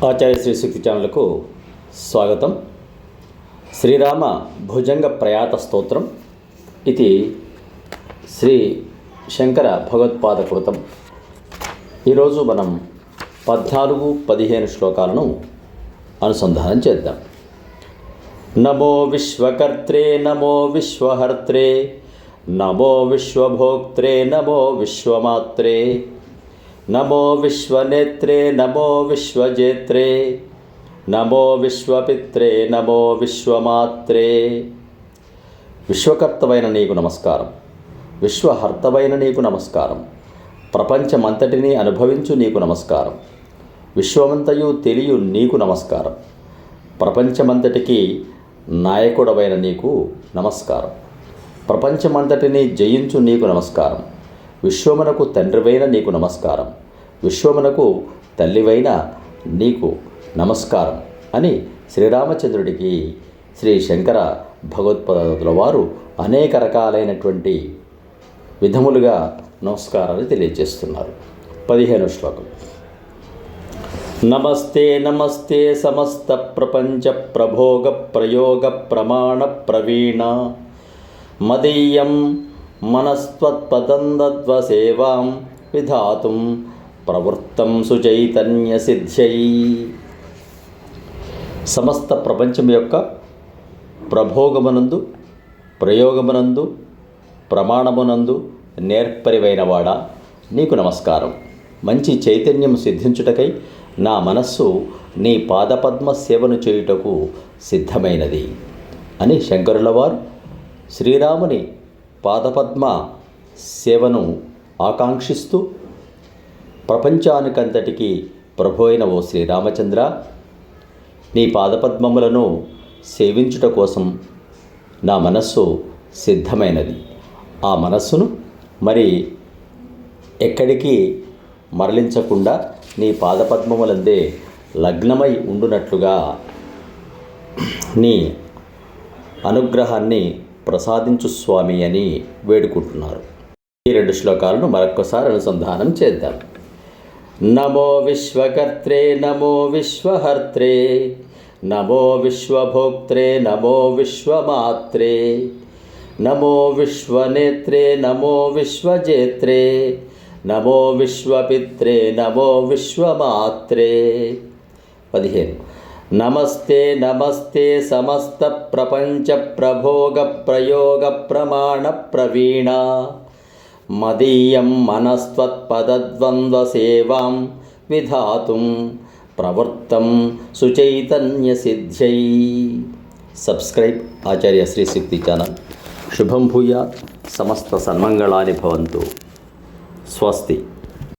ఆచార్య శ్రీ శక్తి ఛానల్కు స్వాగతం. శ్రీరామ భుజంగ ప్రయాత స్తోత్రం ఇది శ్రీ శంకర భగవత్పాదకృతం. ఈరోజు మనం 14-15 శ్లోకాలను అనుసంధానం చేద్దాం. నమో విశ్వకర్త్రే నమో విశ్వహర్త్రే నమో విశ్వభోక్త్రే నమో విశ్వమాత్రే నమో విశ్వనేత్రే నమో విశ్వజేత్రే నమో విశ్వపిత్రే నమో విశ్వమాత్రే. విశ్వకర్తవైన నీకు నమస్కారం, విశ్వహర్తవైన నీకు నమస్కారం, ప్రపంచమంతటినీ అనుభవించు నీకు నమస్కారం, విశ్వమంతయు తెలియు నీకు నమస్కారం, ప్రపంచమంతటికి నాయకుడవైన నీకు నమస్కారం, ప్రపంచమంతటినీ జయించు నీకు నమస్కారం, విశ్వమునకు తండ్రివైన నీకు నమస్కారం, విశ్వమునకు తల్లివైన నీకు నమస్కారం అని శ్రీరామచంద్రుడికి శ్రీ శంకర భగవత్పాదుల వారు అనేక రకాలైనటువంటి విధములుగా నమస్కారాలు తెలియజేస్తున్నారు. 15వ శ్లోకం. నమస్తే నమస్తే సమస్త ప్రపంచ ప్రభోగ ప్రయోగ ప్రమాణ ప్రవీణ మదీయం మనస్త్వత్పదందద్వసేవాం విధాతుం ప్రవృత్తం సుచైతన్య సిద్ధ్యై. సమస్త ప్రపంచం యొక్క ప్రభోగమునందు ప్రయోగమునందు ప్రమాణమునందు నేర్పరివైనవాడా నీకు నమస్కారం. మంచి చైతన్యం సిద్ధించుటకై నా మనస్సు నీ పాదపద్మ సేవను చేయుటకు సిద్ధమైనది అని శంకరుల వారు శ్రీరాముని పాదపద్మ సేవను ఆకాంక్షిస్తూ, ప్రపంచానికంతటికీ ప్రభు అయిన ఓ శ్రీరామచంద్ర, నీ పాదపద్మములను సేవించుట కోసం నా మనస్సు సిద్ధమైనది. ఆ మనస్సును మరి ఎక్కడికి మరలించకుండా నీ పాదపద్మములందే లగ్నమై ఉండునట్లుగా నీ అనుగ్రహాన్ని ప్రసాదించు స్వామి అని వేడుకుంటున్నారు. ఈ 2 శ్లోకాలను మరొక్కసారి అనుసంధానం చేద్దాం. నమో విశ్వకర్త్రే నమో విశ్వహర్త్రే నమో విశ్వభోక్త్రే నమో విశ్వమాత్రే నమో విశ్వనేత్రే నమో విశ్వజేత్రే నమో విశ్వపిత్రే నమో విశ్వమాత్రే. 15. నమస్తే నమస్తే సమస్త ప్రపంచ ప్రభోగ ప్రయోగ ప్రమాణ ప్రవీణ మదీయం మనస్త్వత్పదద్వంద్వ సేవాం విధాతుం ప్రవృత్తం సుచైతన్య సిద్ధ్యై. సబ్స్క్రైబ్ ఆచార్య శ్రీ శక్తి ఛానల్. శుభం భూయాత్. సమస్త సన్మంగళాని భవంతు. స్వస్తి.